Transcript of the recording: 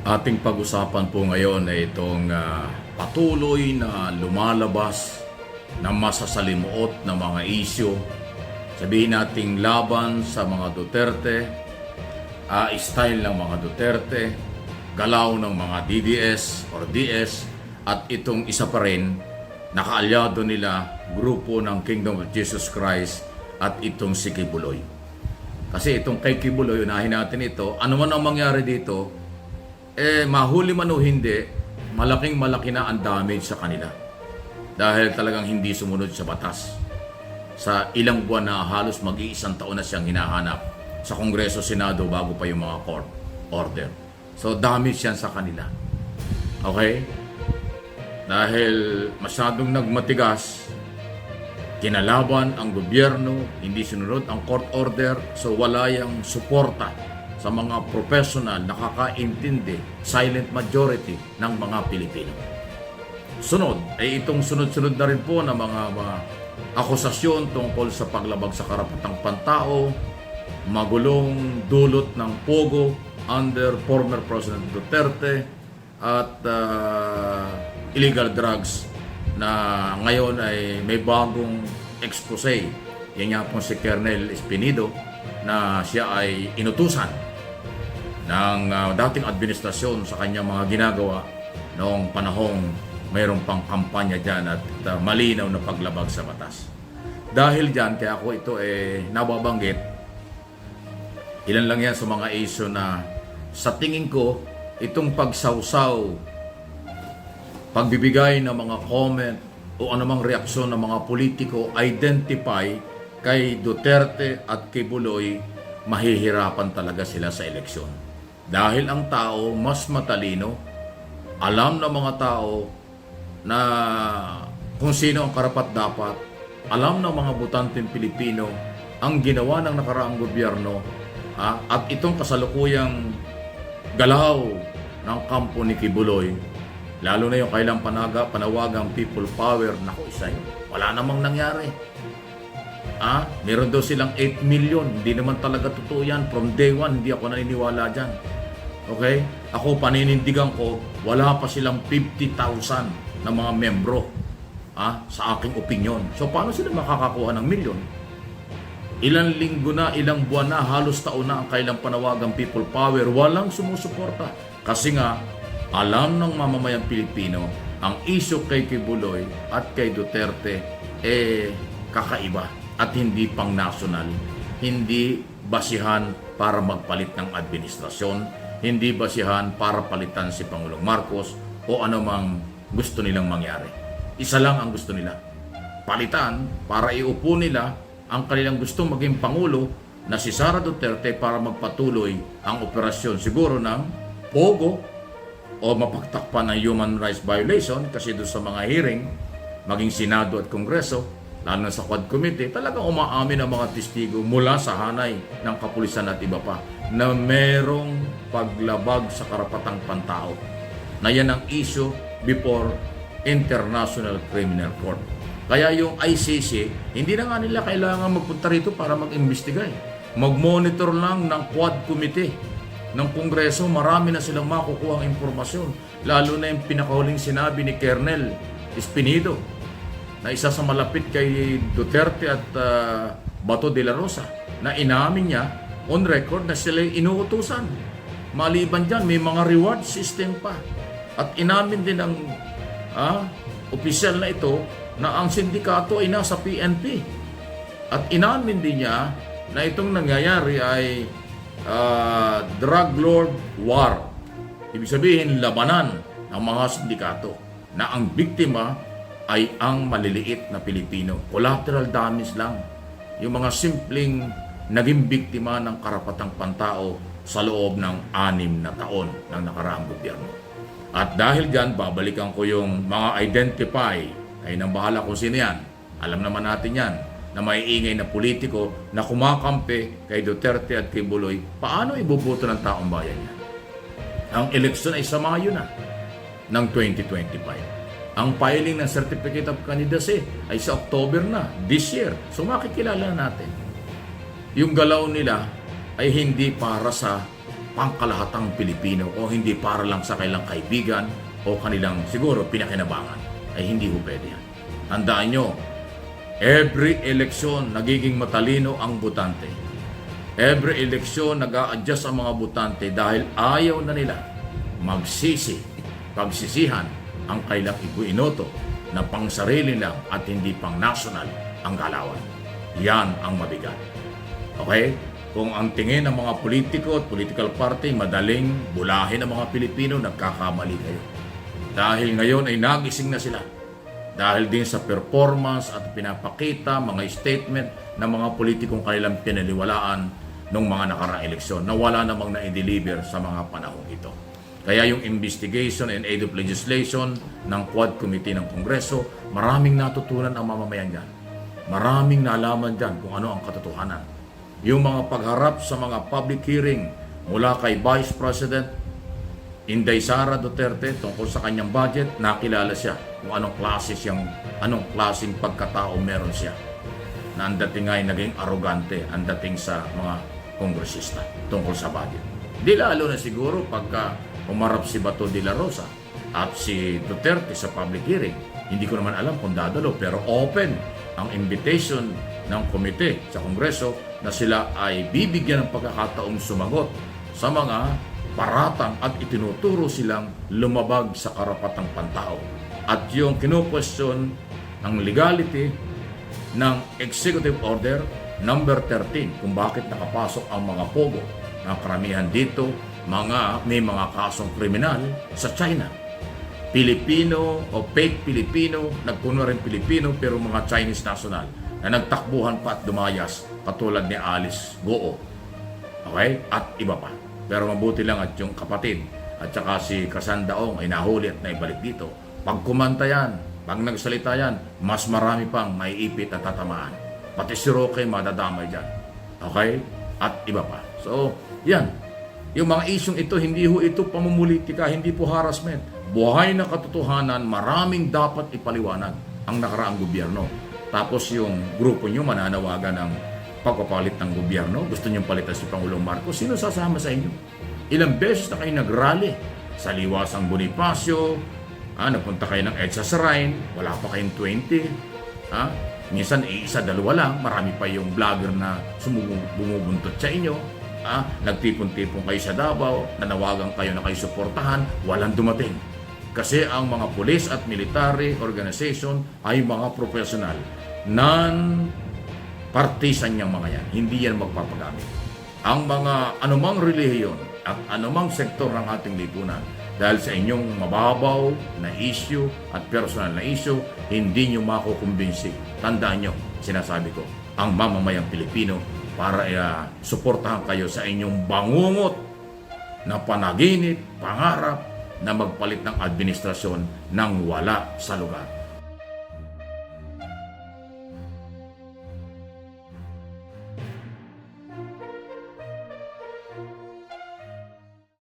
Ating pag-usapan po ngayon ay itong patuloy na lumalabas na masasalimuot na mga isyu. Sabihin nating laban sa mga Duterte, style ng mga Duterte, galaw ng mga DDS or DS, at itong isa pa rin, nakaalyado nila, grupo ng Kingdom of Jesus Christ at itong si Kibuloy. Kasi itong kay Kibuloy, unahin natin ito, ano man ang mangyari dito, mahuli man o hindi, malaking malaki na ang damage sa kanila. Dahil talagang hindi sumunod sa batas. Sa ilang buwan na halos mag-iisang taon na siyang hinahanap sa Kongreso, Senado bago pa yung mga court order. So damage yan sa kanila. Okay? Dahil masyadong nagmatigas, kinalaban ang gobyerno, hindi sunod ang court order, so wala yung suporta sa mga professional, nakakaintindi, silent majority ng mga Pilipino. Sunod, ay itong sunod-sunod na rin po na mga akusasyon tungkol sa paglabag sa karapatang pantao, magulong dulot ng pogo under former President Duterte, at illegal drugs na ngayon ay may bagong expose. Yan nga po si Colonel Espinido na siya ay inutusan ng dating administrasyon sa kanyang mga ginagawa noong panahong mayroong pang kampanya dyan at malinaw na paglabag sa batas. Dahil dyan, kaya ako ito nababanggit, ilan lang yan sa mga issue na sa tingin ko, itong pagsawsaw, pagbibigay ng mga comment o anumang reaksyon ng mga politiko, identify kay Duterte at kay Buloy, mahihirapan talaga sila sa eleksyon. Dahil ang tao mas matalino, alam ng mga tao na kung sino ang karapat-dapat, alam ng mga botanteng Pilipino ang ginawa ng nakaraang gobyerno, at itong kasalukuyang galaw ng kampo ni Kibuloy, lalo na yung kailang panawagang people power, naku, isa yun. Wala namang nangyari. Meron daw silang 8 million. Hindi naman talaga totoo yan. From day one, hindi ako naniniwala dyan. Okay? Ako, paninindigan ko, wala pa silang 50,000 na mga membro sa aking opinion. So, paano sila makakakuha ng milyon? Ilang linggo na, ilang buwan na, halos taon na ang kailang panawagang people power. Walang sumusuporta. Kasi nga, alam ng mamamayang Pilipino, ang issue kay Kibuloy at kay Duterte kakaiba at hindi pang national, hindi basihan para magpalit ng administrasyon, hindi basihan para palitan si Pangulong Marcos o anumang gusto nilang mangyari. Isa lang ang gusto nila, palitan para iupo nila ang kanilang gustong maging Pangulo na si Sara Duterte para magpatuloy ang operasyon siguro ng pogo o mapagtakpan ng human rights violation, kasi doon sa mga hearing, maging Senado at Kongreso, lalo na sa Quad Committee, talagang umaamin ang mga testigo mula sa hanay ng kapulisan at iba pa na merong paglabag sa karapatang pantao, na yan ang issue before International Criminal Court. Kaya yung ICC, hindi na nga nila kailangan magpunta rito para mag-imbestiga. Mag-monitor lang ng Quad Committee ng Kongreso, marami na silang makukuha ang impormasyon. Lalo na yung pinakahuling sinabi ni Colonel Espinido, na isa sa malapit kay Duterte at Bato de la Rosa, na inamin niya on record na sila inuutusan. Maliban dyan, may mga reward system pa. At inamin din ng opisyal na ito na ang sindikato ay nasa PNP. At inamin din niya na itong nangyayari ay drug lord war. Ibig sabihin, labanan ng mga sindikato na ang biktima ay ang maliliit na Pilipino. Collateral damage lang. Yung mga simpleng naging biktima ng karapatang pantao sa loob ng 6 na taon ng nakaraang gobyerno. At dahil dyan, babalikan ko yung mga identify, ay nang bahala kung sino yan. Alam naman natin yan, na may ingay na politiko na kumakampi kay Duterte at kay Buloy. Paano iboboto ng taong bayan yan? Ang eleksyon ay sa Mayo na ng 2025. Ang filing ng Certificate of Candidacy ay sa October na, this year. So makikilala natin. Yung galaw nila ay hindi para sa pangkalahatang Pilipino o hindi para lang sa kailang kaibigan o kanilang siguro pinakinabangan. Ay hindi ho pwede yan. Tandaan nyo, every eleksyon nagiging matalino ang botante. Every eleksyon nag-a-adjust ang mga botante dahil ayaw na nila pagsisihan ang kailang ibuinoto na pang sarili lang at hindi pang national ang galawan. Yan ang mabigat. Okay? Kung ang tingin ng mga politiko at political party madaling bulahin ang mga Pilipino, nagkakamali kayo. Dahil ngayon ay nagising na sila. Dahil din sa performance at pinapakita mga statement ng mga politikong kanilang pinaliwalaan ng mga nakaraang eleksyon na wala namang na-deliver sa mga panahong ito. Kaya yung investigation and aid of legislation ng Quad Committee ng Kongreso, maraming natutunan ang mamamayan dyan. Maraming nalaman dyan kung ano ang katotohanan. Yung mga pagharap sa mga public hearing mula kay Vice President Inday Sara Duterte tungkol sa kanyang budget, nakilala siya kung anong klaseng pagkatao meron siya. Na ang dating ay naging arrogante ang dating sa mga kongresista tungkol sa budget. Di lalo na siguro pagka umarap si Bato de la Rosa at si Duterte sa public hearing. Hindi ko naman alam kung dadalo pero open ang invitation ng komite sa Kongreso na sila ay bibigyan ng pagkakataong sumagot sa mga paratang at itinuturo silang lumabag sa karapatang pantao. At yung kinu-question ng legality ng Executive Order number 13 kung bakit nakapasok ang mga pogo na karamihan dito may mga kasong kriminal sa China. Pilipino o fake Pilipino, nagpuno rin Pilipino pero mga Chinese national na nagtakbuhan pa at dumayas katulad ni Alice Goo. Okay? At iba pa. Pero mabuti lang at yung kapatid at saka si Kasandaong ay nahuli at naibalik dito. Pag kumanta yan, pag nagsalita yan, mas marami pang maiipit at tatamaan. Pati si Roque madadamay dyan. Okay? At iba pa. So, yan. Yung mga isyong ito, hindi ho ito pamumulitika, hindi po harassment. Buhay na katotohanan, maraming dapat ipaliwanag ang nakaraang gobyerno. Tapos yung grupo nyo mananawagan ng pagpapalit ng gobyerno, gusto nyo palitan si Pangulong Marcos, sino sasama sa inyo? Ilang beses na kayo nagrally sa Liwasang Bonifacio, nagpunta kayo ng EDSA Shrine, wala pa kayong 20, minsan isa, dalawa lang, marami pa yung vlogger na bumubuntot sa inyo, nagtipon-tipon kayo sa Davao, nanawagan kayo na kayo suportahan, walang dumating. Kasi ang mga police at military organization ay mga professional. Non-partisan niyang mga yan. Hindi yan magpapagamit. Ang mga anumang relihiyon at anumang sektor ng ating lipunan, dahil sa inyong mababaw na issue at personal na issue, hindi niyo makukumbinsi. Tandaan niyo, sinasabi ko, ang mamamayang Pilipino para suportahan kayo sa inyong bangungot na panaginip, pangarap, na magpalit ng administrasyon nang wala sa lugar.